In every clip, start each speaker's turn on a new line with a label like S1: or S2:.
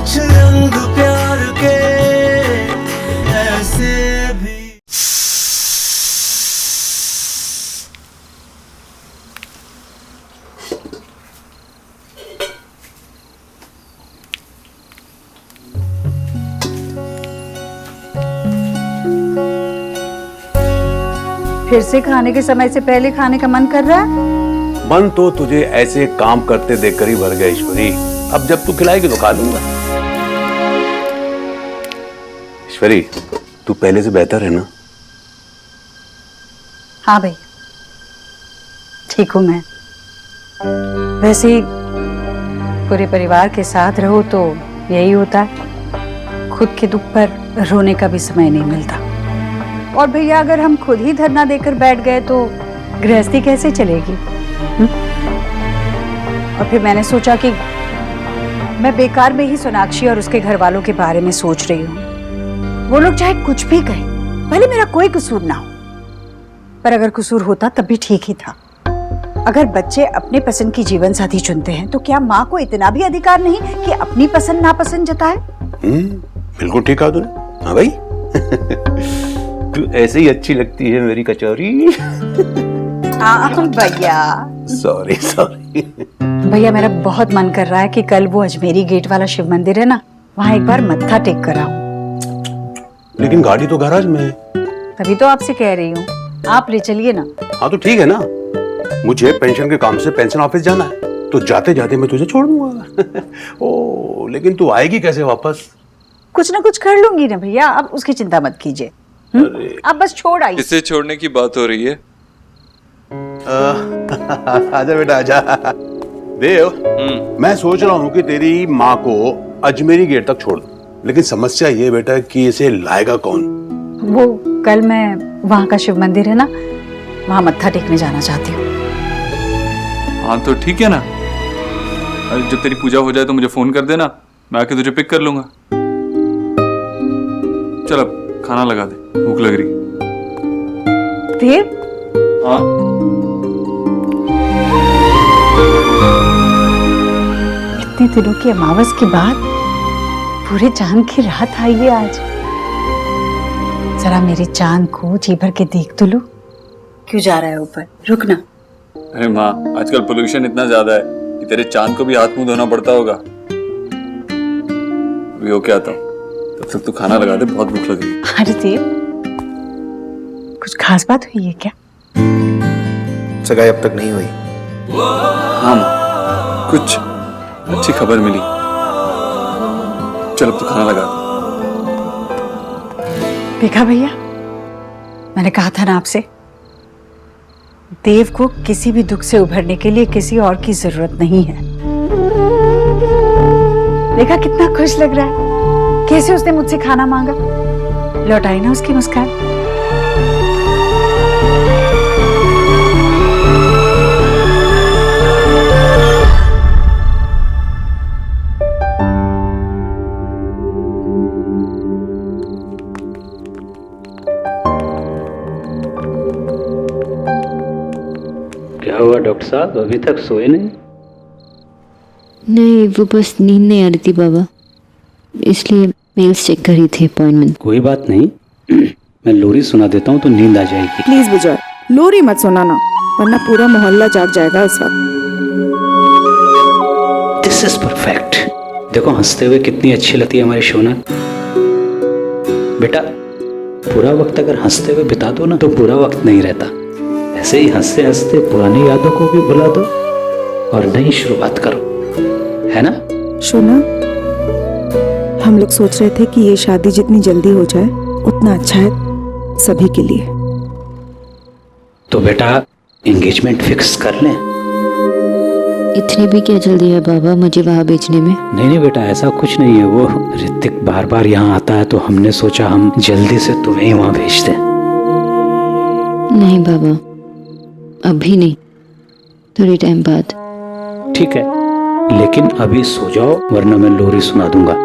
S1: कुछ रंग प्यार के ऐसे भी।
S2: फिर से खाने के समय से पहले खाने का मन कर रहा है?
S3: मन तो तुझे ऐसे काम करते देखकर ही भर गया ईश्वरी। अब जब तू खिलाएगी तो खा लूंगा। ईश्वरी, तू पहले से बेहतर है ना?
S2: हाँ भैया, ठीक हूं मैं। वैसे ही पूरे परिवार के साथ रहो तो यही होता है, खुद के दुख पर रोने का भी समय नहीं मिलता। और भैया अगर हम खुद ही धरना देकर बैठ गए तो गृहस्थी कैसे चलेगी? और फिर मैंने सोचा कि मैं बेकार में ही सोनाक्षी और उसके घर वालों के बारे में सोच रही हूँ। वो लोग चाहे कुछ भी कहें, भले मेरा कोई कसूर ना हो, पर अगर कसूर होता तब भी ठीक ही था। अगर बच्चे अपने पसंद की जीवन साथी चुनते हैं तो क्या माँ को इतना भी अधिकार नहीं कि अपनी पसंद नापसंद जताए?
S3: बिल्कुल ठीक कहा तूने। हाँ भाई तू ऐसे ही अच्छी लगती है मेरी कचौरी।
S2: हाँ भैया।
S3: Sorry sorry.
S2: भैया मेरा बहुत मन कर रहा है कि कल वो अजमेरी गेट वाला शिव मंदिर है ना, वहाँ एक बार मत्था टेक कर आऊं।
S3: लेकिन गाड़ी तो गैराज में है।
S2: तभी तो आपसे कह रही हूँ, आप ले चलिए ना।
S3: हाँ तो ठीक है ना, मुझे पेंशन के काम से पेंशन ऑफिस जाना है, तो जाते जाते मैं तुझे छोड़ दूंगा। ओ, लेकिन तू आएगी कैसे वापस?
S2: कुछ ना कुछ कर लूंगी ना भैया, आप उसकी चिंता मत कीजिए। आप बस छोड़ आइए।
S4: किसे छोड़ने की बात हो रही है?
S3: आजा बेटा आजा। देव, मैं सोच रहा हूँ कि तेरी माँ को अजमेरी गेट तक छोड़ दूं, लेकिन समस्या ये बेटा कि इसे लाएगा कौन?
S2: वो कल मैं वहाँ का शिव मंदिर है ना, वहाँ मत्था टेकने जाना चाहती हूँ।
S4: हाँ तो ठीक है ना, अरे जब तेरी पूजा हो जाए तो मुझे फोन कर देना, मैं आके तुझे पिक कर लूंगा। चल अब खाना लगा दे, भूख लग रही।
S2: देव?
S4: हाँ
S2: इतने दिनों की अमावस के बाद पूरे चांद की रात आई है आज। जरा मेरे चांद को जी भर के देख तो लो। क्यों जा रहा है ऊपर? रुक ना।
S4: अरे माँ, आजकल पोल्यूशन इतना ज्यादा है कि तेरे चांद को भी हाथ मुंह धोना पड़ता होगा। अभी होके आता हूँ, तब तक तू खाना लगा दे, बहुत भूख लग रही है।
S2: अरे देव, कुछ खास बात हुई है क्या?
S5: सगाई अब तक नहीं हुई।
S4: हाँ माँ, कुछ अच्छी खबर मिली। चल अब तू खाना लगा दे।
S2: देखा भैया, मैंने कहा था ना आपसे, देव को किसी भी दुख से उभरने के लिए किसी और की जरूरत नहीं है। देखा कितना खुश लग रहा है, कैसे उसने मुझसे खाना मांगा। लौटाई ना उसकी मुस्कान।
S6: क्या हुआ डॉक्टर साहब, अभी तक सोए नहीं?
S7: नहीं, वो बस नींद नहीं आ रही थी बाबा, इसलिए मेल्स चेक कर रही थी अपॉइंटमेंट।
S6: कोई बात नहीं, मैं लोरी सुना देता हूँ तो नींद आ जाएगी।
S8: प्लीज विजय, लोरी मत सुनाना, वरना पूरा मोहल्ला जाग जाएगा इस वक्त।
S6: This is perfect. देखो हंसते हुए कितनी अच्छी लगती है हमारी शोना। बेटा, पूरा वक्त अगर हंसते हुए बिता दो ना तो पूरा वक्त नहीं रहता। ऐसे ही हंसते हंसते पुरानी यादों को भी भुला दो और नई शुरुआत करो, है ना?
S8: शोना, हम लोग सोच रहे थे कि ये शादी जितनी जल्दी हो जाए उतना अच्छा है सभी के लिए।
S6: तो बेटा एंगेजमेंट फिक्स कर लें।
S7: इतनी भी क्या जल्दी है बाबा मुझे वहाँ बेचने में?
S6: नहीं बेटा, ऐसा कुछ नहीं है। वो ऋतिक बार बार यहाँ आता है तो हमने सोचा हम जल्दी से तुम्हें ही वहाँ भेज दें।
S7: नहीं बाबा, अभी नहीं, थोड़ी टाइम बाद।
S6: ठीक है, लेकिन अभी सो जाओ वरना मैं लोरी सुना दूंगा।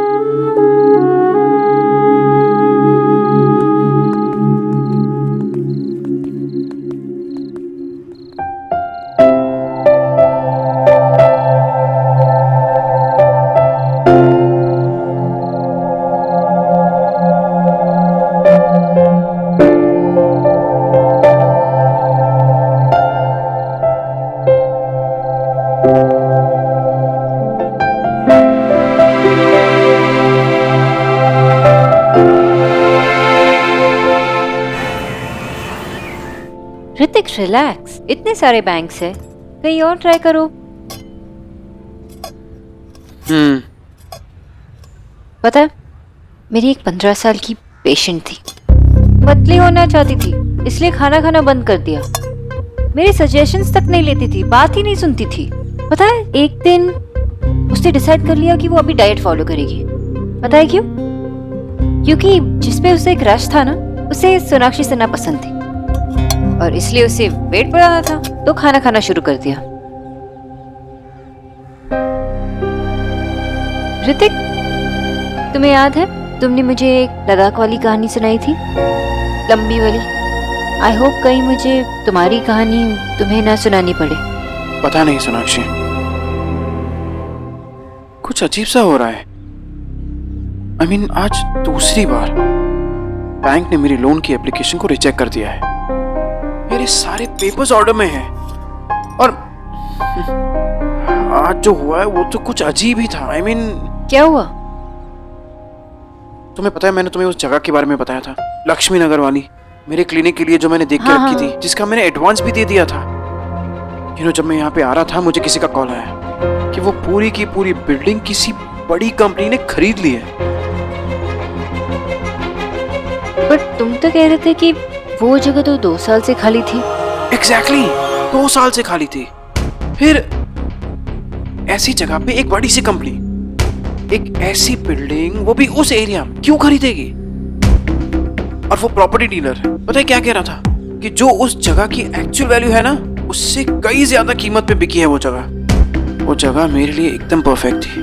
S7: ऋतिक रिलैक्स, इतने सारे बैंक्स है, कहीं और ट्राई करो। पता है, मेरी एक 15 साल की पेशेंट थी, पतली होना चाहती थी, इसलिए खाना खाना बंद कर दिया। मेरे सजेशंस तक नहीं लेती थी, बात ही नहीं सुनती थी। पता है, एक दिन उसने डिसाइड कर लिया कि वो अभी डाइट फॉलो करेगी। पता है क्यों? क्योंकि जिसपे उसे क्रश था ना, उसे सोनाक्षी सिन्हा पसंद थी और इसलिए उसे वेट बढ़ाना था, तो खाना खाना शुरू कर दिया। ऋतिक, तुम्हें याद है तुमने मुझे एक लद्दाख वाली कहानी सुनाई थी, लंबी वाली? आई होप कहीं मुझे तुम्हारी कहानी तुम्हें ना सुनानी पड़े।
S9: पता नहीं सोनाक्षी, कुछ अजीब सा हो रहा है। I mean, आज दूसरी बार बैंक ने मेरी लोन की एप्लीकेशन को रिजेक्ट कर दिया है। मेरे सारे पेपर्स ऑर्डर में हैं और आज जो हुआ है वो तो कुछ अजीब ही था। I mean,
S7: क्या हुआ?
S9: तुम्हें पता है, मैंने तुम्हें उस जगह के बारे में बताया था, लक्ष्मी नगर वाली, मेरे क्लिनिक के लिए जो मैंने देख के रखी थी, जिसका मैंने एडवांस भी दे दिया था। जब मैं यहाँ पे आ रहा था, मुझे किसी का कॉल आया कि वो पूरी की पूरी बिल्डिंग किसी बड़ी कंपनी ने खरीद ली है।
S7: पर तुम तो कह रहे थे कि वो जगह तो 2 साल से खाली थी।
S9: एग्जैक्टली, 2 साल से खाली थी। फिर ऐसी जगह पे एक बड़ी सी कंपनी, एक ऐसी बिल्डिंग, वो भी उस एरिया में, क्यों खरीदेगी? और वो प्रॉपर्टी डीलर पता है क्या कह रहा था कि जो उस जगह की एक्चुअल वैल्यू है ना, उससे कई ज्यादा कीमत पे बिकी है वो जगह। वो जगह मेरे लिए एकदम परफेक्ट थी।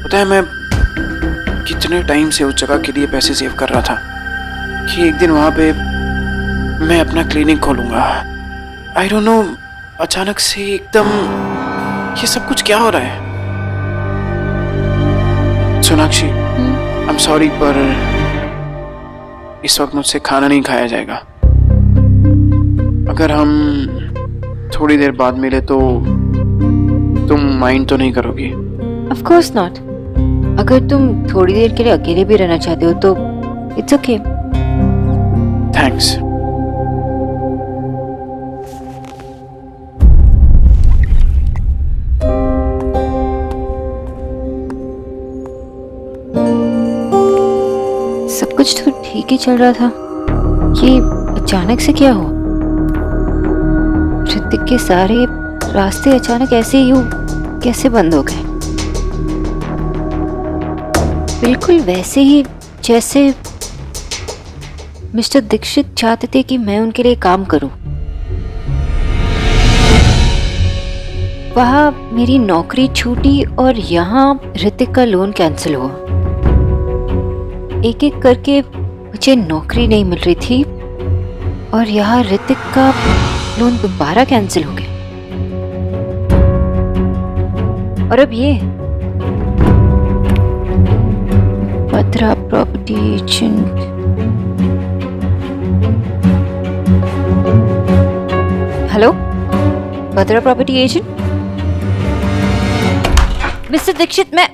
S9: पता है, मैं कितने टाइम से उस जगह के लिए पैसे सेव कर रहा था कि एक दिन वहां पे मैं अपना क्लिनिक खोलूंगा। आई डोंट नो, अचानक से एकदम ये सब कुछ क्या हो रहा है? सोनाक्षी, आई एम सॉरी, पर इस वक्त मुझसे खाना नहीं खाया जाएगा। अगर हम थोड़ी देर बाद मिले तो तुम माइंड तो नहीं करोगी?
S7: Of course not. अगर तुम थोड़ी देर के लिए अकेले भी रहना चाहते हो तो इट्स ओके।
S9: थैंक्स।
S7: सब कुछ तो ठीक ही चल रहा था, ये अचानक से क्या हुआ? ऋतिक के सारे रास्ते अचानक ऐसे ही कैसे बंद हो गए? बिल्कुल वैसे ही जैसे मिस्टर दीक्षित चाहते थे कि मैं उनके लिए काम करूं। वहां मेरी नौकरी छूटी और यहाँ ऋतिक का लोन कैंसिल हुआ। एक एक करके मुझे नौकरी नहीं मिल रही थी और यहाँ ऋतिक का लोन दोबारा कैंसिल हो गया। और अब ये भद्रा प्रॉपर्टी एजेंट। हेलो, भद्रा प्रॉपर्टी एजेंट। मिस्टर दीक्षित, मैं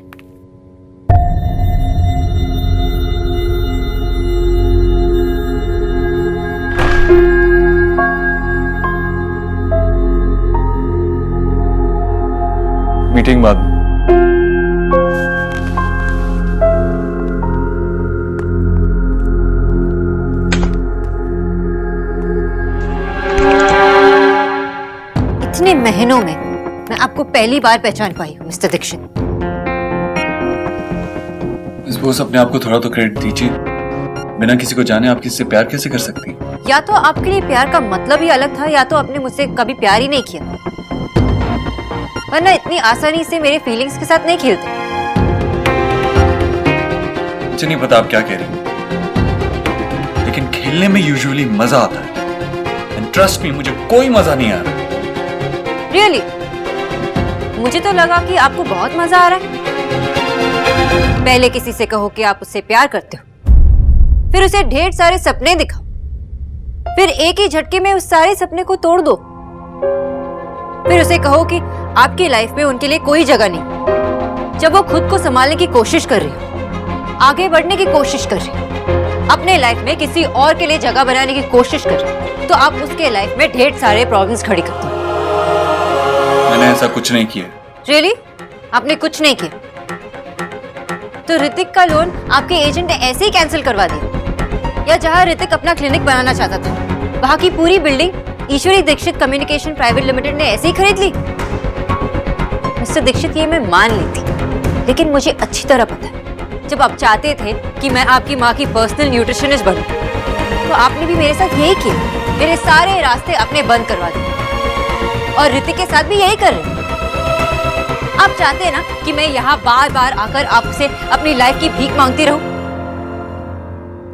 S4: मीटिंग बाद।
S7: इतने महीनों में मैं आपको पहली बार पहचान पाई हूँ मिस्टर दीक्षित।
S4: मिस बोस, अपने आप को थोड़ा तो क्रेडिट दीजिए। बिना किसी को जाने आप किसी से प्यार कैसे कर सकती?
S7: या तो आपके लिए प्यार का मतलब ही अलग था, या तो आपने मुझसे कभी प्यार ही नहीं किया, वरना इतनी आसानी से मेरे फीलिंग्स के साथ नहीं खेलते।
S4: मुझे नहीं पता आप क्या कह रही हैं, लेकिन खेलने में यूजुअली मजा आता है। एंड ट्रस्ट मी, मुझे कोई मजा नहीं आ रहा।
S7: रियली? मुझे तो लगा कि आपको बहुत मजा आ रहा है। पहले किसी से कहो कि आप उससे प्यार करते हो, फिर उसे ढेर सारे सपने दिखाओ, फिर एक ही झटके में उस सारे सपने को तोड़ दो, फिर उसे कहो कि आपकी लाइफ में उनके लिए कोई जगह नहीं। जब वो खुद को संभालने की कोशिश कर रही हो, आगे बढ़ने की कोशिश कर रही हो, अपने लाइफ में किसी और के लिए जगह बनाने की कोशिश कर रहे हैं, तो आप उसके लाइफ में ढेर सारे प्रॉब्लम्स खड़ी करते हैं।
S4: मैंने ऐसा कुछ नहीं किया।
S7: रियली? आपने कुछ नहीं किया? तो ऋतिक का लोन आपके एजेंट ने ऐसे ही कैंसिल करवा दिया? या जहां ऋतिक अपना क्लिनिक बनाना चाहता था, वहां की पूरी बिल्डिंग ईश्वरी दीक्षित कम्युनिकेशन प्राइवेट लिमिटेड ने ऐसे ही खरीद ली? मिस्टर दीक्षित, ये मैं मान लेती, लेकिन मुझे अच्छी तरह पता है, जब आप चाहते थे कि मैं आपकी माँ की पर्सनल न्यूट्रिशनिस्ट बनूं, तो आपने भी मेरे साथ यही किया। मेरे सारे रास्ते आपने बंद करवा दिए, और ऋतिक के साथ भी यही कर रहे हैं। आप चाहते हैं ना कि मैं यहाँ बार बार आकर आपसे अपनी लाइफ की भीख मांगती रहूं?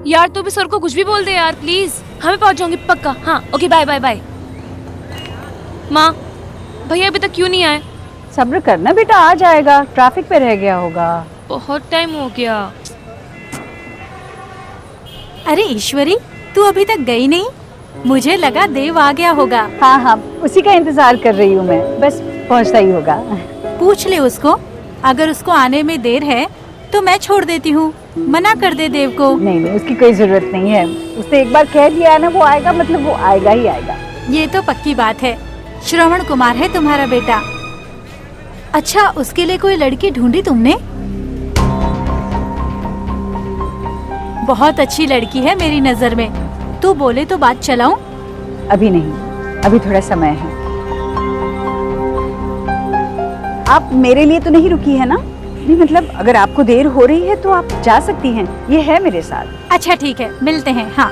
S10: यार तू भी सर को कुछ भी बोल दे यार प्लीज, हमें पहुंच जाऊंगी पक्का। हाँ ओके, बाय बाय बाय। माँ, भैया अभी तक क्यों नहीं आए?
S2: सब्र करना बेटा, आ जाएगा, ट्रैफिक पे रह गया होगा।
S10: बहुत टाइम हो गया।
S11: अरे ईश्वरी, तू अभी तक गई नहीं? मुझे लगा देव आ गया होगा।
S2: हाँ हाँ, उसी का इंतजार कर रही हूँ मैं, बस पहुँचता ही होगा।
S11: पूछ ले उसको, अगर उसको आने में देर है तो मैं छोड़ देती हूँ, मना कर दे देव को।
S2: नहीं नहीं, उसकी कोई जरूरत नहीं है, उसने एक बार कह दिया है ना वो आएगा, मतलब वो आएगा ही आएगा।
S11: ये तो पक्की बात है। श्रवण कुमार है तुम्हारा बेटा। अच्छा, उसके लिए कोई लड़की ढूंढी तुमने? बहुत अच्छी लड़की है मेरी नजर में, तू बोले तो बात चलाऊं?
S2: अभी नहीं, अभी थोड़ा समय है। आप मेरे लिए तो नहीं रुकी है ना? नहीं मतलब अगर आपको देर हो रही है तो आप जा सकती हैं, ये है मेरे साथ।
S11: अच्छा ठीक है, मिलते हैं। हाँ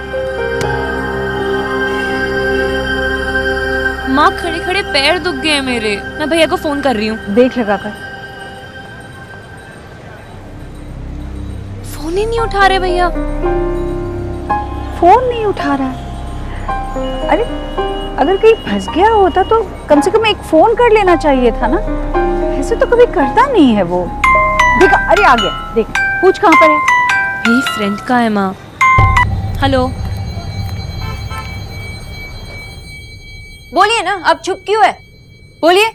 S10: माँ, खड़े खड़े पैर दुख गए मेरे, मैं भैया को फोन कर रही हूँ।
S2: देख लगा कर।
S10: फोन ही नहीं उठा रहे भैया।
S2: फोन नहीं उठा रहा है? अरे अगर कहीं फंस गया होता तो कम से कम एक फोन कर लेना चाहिए था ना, ऐसे तो कभी करता नहीं है वो। देखा, अरे आ गया, देख पूछ कहाँ पर है।
S10: मेरी फ्रेंड का है माँ। हेलो,
S7: बोलिए ना, अब चुप क्यों है? बोलिए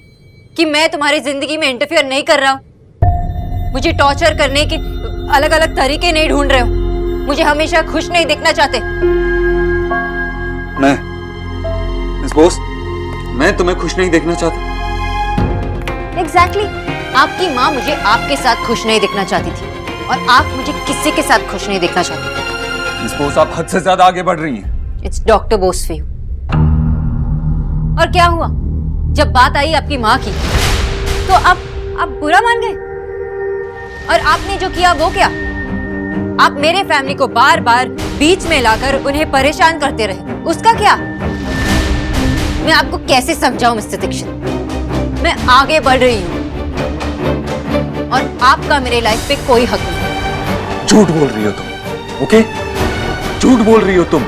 S7: कि मैं तुम्हारी जिंदगी में इंटरफियर नहीं कर रहा हूँ, मुझे टॉर्चर करने के अलग अलग तरीके नहीं ढूंढ रहे हो, मुझे हमेशा खुश नहीं देखना चाहते।
S4: मैं मिस बोस, मैं तुम्हें खुश नहीं देखना चाहता।
S7: एग्जैक्टली, आपकी माँ मुझे आपके साथ खुश नहीं देखना चाहती थी, और आप मुझे किसी के साथ खुश नहीं देखना चाहते।
S4: मिस बोस, आप हद से ज्यादा आगे बढ़ रही हैं।
S7: It's doctor Bose for you. और क्या हुआ जब बात आई आपकी माँ की, तो आप बुरा मान गए? और आपने जो किया वो क्या? आप मेरे फैमिली को बार बार बीच में लाकर उन्हें परेशान करते रहे, उसका क्या? मैं आपको कैसे समझाऊं मिस्टर दीक्षित? मैं आगे बढ़ रही हूँ और आपका मेरे लाइफ पे कोई हक नहीं।
S4: झूठ बोल रही हो तुम, ओके? झूठ बोल रही हो तुम।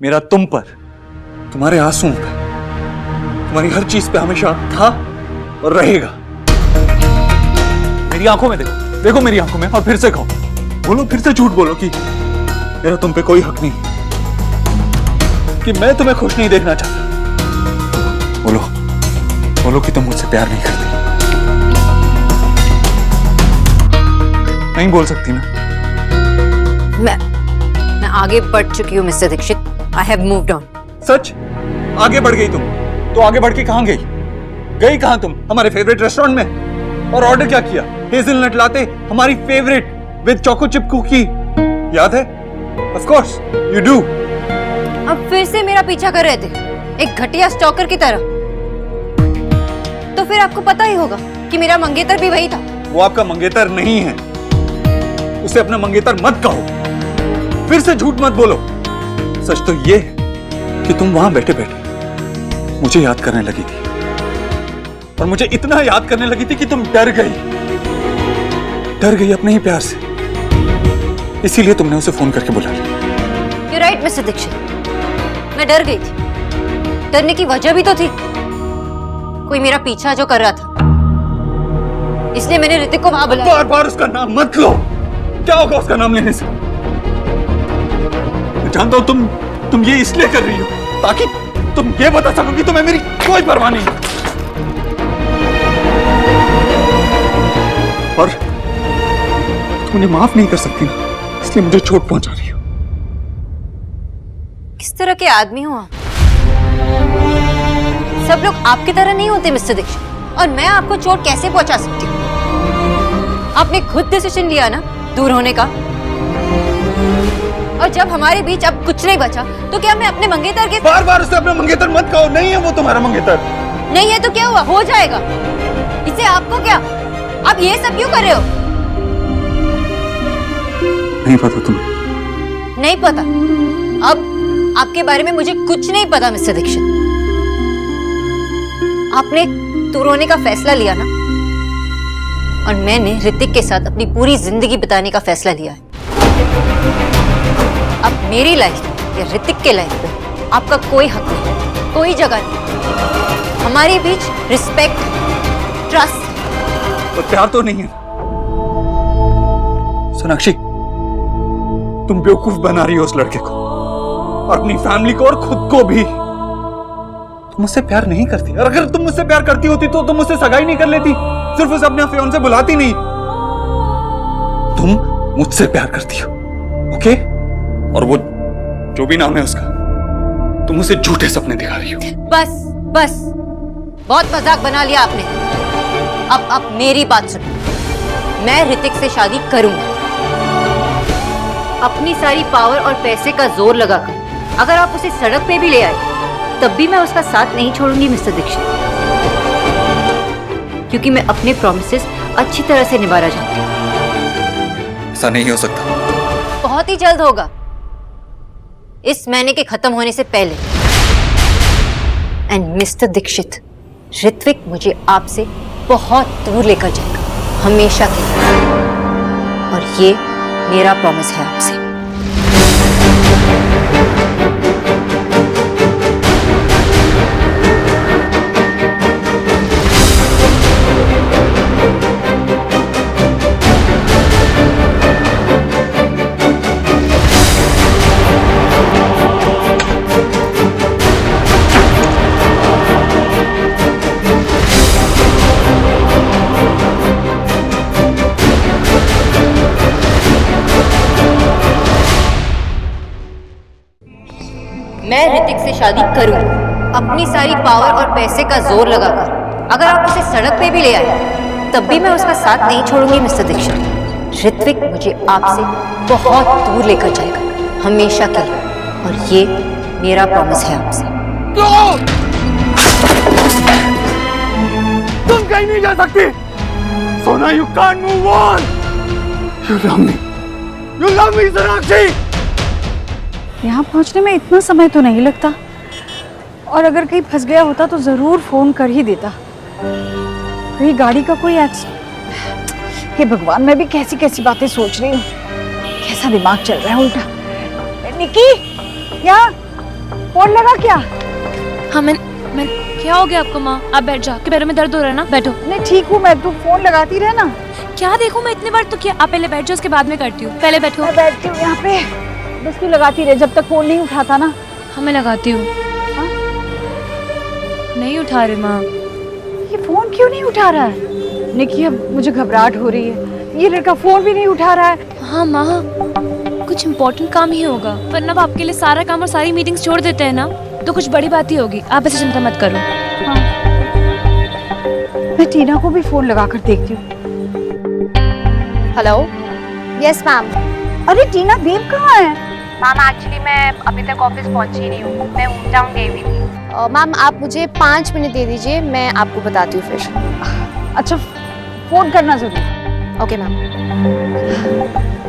S4: मेरा तुम पर, तुम्हारे आंसुओं पे, तुम्हारी हर चीज पे हमेशा था और रहेगा। मेरी आंखों में देखो, देखो मेरी आंखों में, और फिर से कहो, बोलो, फिर से झूठ बोलो कि मेरा तुम पे कोई हक नहीं, कि मैं तुम्हें खुश नहीं देखना चाहता। बोलो, बोलो कि तुम मुझसे प्यार नहीं करती। नहीं बोल सकती ना?
S7: मैं आगे बढ़ चुकी हूँ mister Dikshit. I have moved on.
S4: सच? आगे बढ़ गई तुम? तो आगे बढ़ के कहां गई? गई कहां तुम? हमारे फेवरेट रेस्टोरेंट में। और ऑर्डर क्या किया? हेज़लनट लाते, हमारी favourite with choco chip cookie, याद है? Of course, you do.
S7: अब फिर से मेरा पीछा कर रहे थे, एक घटिया स्टॉकर की तरह। तो फिर आपको पता ही होगा कि मेरा मंगेतर भी वही था।
S4: वो आपका मंगेतर नहीं है, उसे अपना मंगेतर मत कहो। फिर से झूठ मत बोलो। सच तो ये है कि तुम वहां बैठे बैठे मुझे याद करने लगी थी, और मुझे इतना याद करने लगी थी कि तुम डर गई अपने ही प्यार से। इसीलिए तुमने उसे फोन करके बुला लिया।
S7: You're right, मिस्टर दीक्षित, मैं डर गई थी। डरने की वजह भी तो थी, कोई मेरा पीछा जो कर रहा था, इसलिए मैंने ऋतिक को वहां बुलाया।
S4: बार बार उसका नाम मत लो। क्या होगा उसका नाम लेने से? जानता हूं तुम ये इसलिए कर रही हो ताकि तुम ये बता सको कि तुम्हें मेरी कोई परवाह नहीं। और तुम उन्हें माफ नहीं कर सकती ना, इसलिए मुझे चोट पहुंचा रही हो।
S7: किस तरह के आदमी हो आप? सब लोग आपकी तरह नहीं होते मिस्टर दीक्षित, और मैं आपको चोट कैसे पहुंचा सकती हूँ? आपने खुद डिसीजन लिया ना दूर होने का, और जब हमारे बीच अब कुछ नहीं बचा तो क्या मैं अपने मंगेतर के
S4: बार बार उसे अपना मंगेतर मत कहो, नहीं है वो तुम्हारा मंगेतर।
S7: नहीं है तो क्या हुआ, हो जाएगा। इससे आपको क्या, आप ये सब क्यों कर रहे हो?
S4: नहीं पता तुम्हें?
S7: नहीं पता। अब आपके बारे में मुझे कुछ नहीं पता मिस्टर दीक्षित। आपने दूर होने का फैसला लिया ना, और मैंने ऋतिक के साथ अपनी पूरी जिंदगी बिताने का फैसला लिया है। अब मेरी लाइफ या ऋतिक के लाइफ पे आपका कोई हक नहीं, कोई जगह नहीं। हमारे बीच रिस्पेक्ट, ट्रस्ट।
S4: तो प्यार तो नहीं है। सोनाक्षी, तुम बेवकूफ बना रही हो उस लड़के को और अपनी फैमिली को और खुद को भी। तुम मुझसे प्यार नहीं करती, और अगर तुम मुझसे प्यार करती होती तो तुम मुझसे सगाई नहीं कर लेती, सिर्फ उसे अपने फियांसे बुलाती नहीं। तुम मुझसे प्यार करती हो, ओके? और वो जो भी नाम है उसका, तुम उसे झूठे सपने दिखा रही हो।
S7: बस बस, बहुत मजाक बना लिया आपने। अब आप मेरी बात सुनो। मैं ऋतिक से शादी करूंगी, अपनी सारी पावर और पैसे का जोर लगाकर। अगर आप उसे सड़क पे भी ले आए तब भी मैं उसका साथ नहीं छोड़ूंगी मिस्टर दीक्षित, क्योंकि मैं अपने प्रॉमिसेस अच्छी तरह से निभाना चाहती हूँ।
S4: ऐसा नहीं हो सकता।
S7: बहुत ही जल्द होगा, इस महीने के खत्म होने से पहले। एंड मिस्टर दीक्षित, ऋत्विक मुझे आपसे बहुत दूर लेकर जाएगा, हमेशा के लिए। और ये मेरा प्रॉमिस है आपसे। मैं ऋतिक से शादी करूंगी, अपनी सारी पावर और पैसे का जोर लगाकर। अगर आप उसे सड़क पे भी ले आए तब भी मैं उसका साथ नहीं छोड़ूंगी मिस्टर दीक्षित। ऋत्विक मुझे आपसे बहुत दूर लेकर जाएगा, हमेशा के लिए। और ये मेरा प्रॉमिस है आपसे।
S4: तुम कहीं नहीं जा सकती। सोना, you can't move on. You love me. You love me, Sonakshi.
S2: यहाँ पहुँचने में इतना समय तो नहीं लगता, और अगर कहीं फंस गया होता तो जरूर फोन कर ही देता। कहीं गाड़ी का कोई एक्सीडेंट। हे भगवान, मैं भी कैसी कैसी बातें सोच रही हूँ। कैसा दिमाग चल रहा है उल्टा। निकी, यहाँ फोन लगा क्या?
S10: हाँ मैं क्या हो गया आपको माँ? आप बैठ जाओ, आपके पैरों में दर्द हो रहा है ना, बैठो।
S2: नहीं ठीक हूँ मैं, तू फोन लगाती रहे ना।
S10: क्या देखूं मैं, इतने बार तो किया। आप पहले बैठ जाओ, उसके बाद में करती हूँ। पहले बैठो।
S2: मैं बैठती हूँ यहाँ पे, बस तू लगाती रहे जब तक फोन नहीं उठाता ना।
S10: हाँ मैं लगाती हूँ। नहीं उठा रहे माँ।
S2: ये फोन क्यों नहीं उठा रहा है? निकी, अब मुझे घबराहट हो रही है। ये लड़का फोन भी नहीं उठा रहा है।
S10: हाँ माँ, कुछ इम्पोर्टेंट काम ही होगा, वरना अब आपके लिए सारा काम और सारी मीटिंग्स छोड़ देते हैं ना, तो कुछ बड़ी बात ही होगी। आप ऐसे चिंता मत करो।
S2: हाँ। मैं टीना को भी फोन लगा कर देखती हूँ।
S12: हेलो। Yes ma'am.
S2: अरे टीना, देव कहाँ है?
S12: मैम एक्चुअली मैं अभी तक ऑफिस पहुंची नहीं हूँ, मैं होम टाउन गई हुई थी। मैम आप मुझे 5 मिनट दे दीजिए, मैं आपको बताती हूँ फिर।
S2: अच्छा, फोन करना जरूर।
S12: Okay ma'am.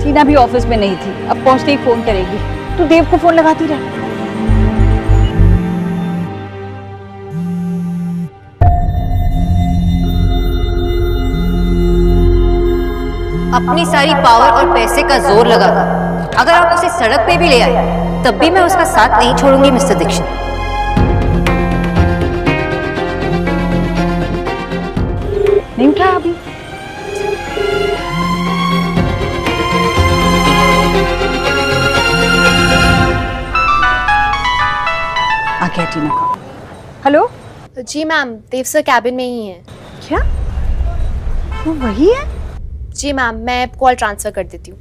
S2: टीना भी ऑफिस में नहीं थी, अब पहुंचते ही फोन करेगी। तू देव को फोन लगाती रहे।
S7: अपनी सारी पावर और पैसे का जोर लगाकर अगर आप उसे सड़क पे भी ले आए तब भी मैं उसका साथ नहीं छोड़ूंगी मिस्टर दीक्षित।
S2: नहीं उठा अभी? आ गया टीना का। हेलो।
S12: जी मैम, देव सर कैबिन में ही है।
S2: क्या वो वही है?
S12: जी मैम, मैं कॉल ट्रांसफर कर देती हूँ।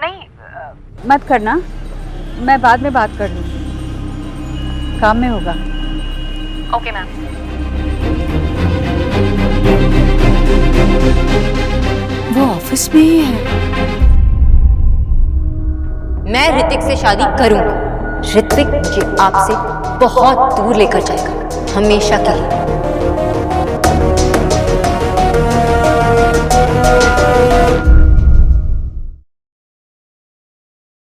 S2: नहीं मत करना, मैं बाद में बात कर लूँगी, काम में होगा।
S12: Okay ma'am.
S11: वो ऑफिस में ही है।
S7: मैं ऋतिक से शादी करूंगी। ऋतिक मुझे आपसे बहुत दूर लेकर जाएगा, हमेशा के लिए।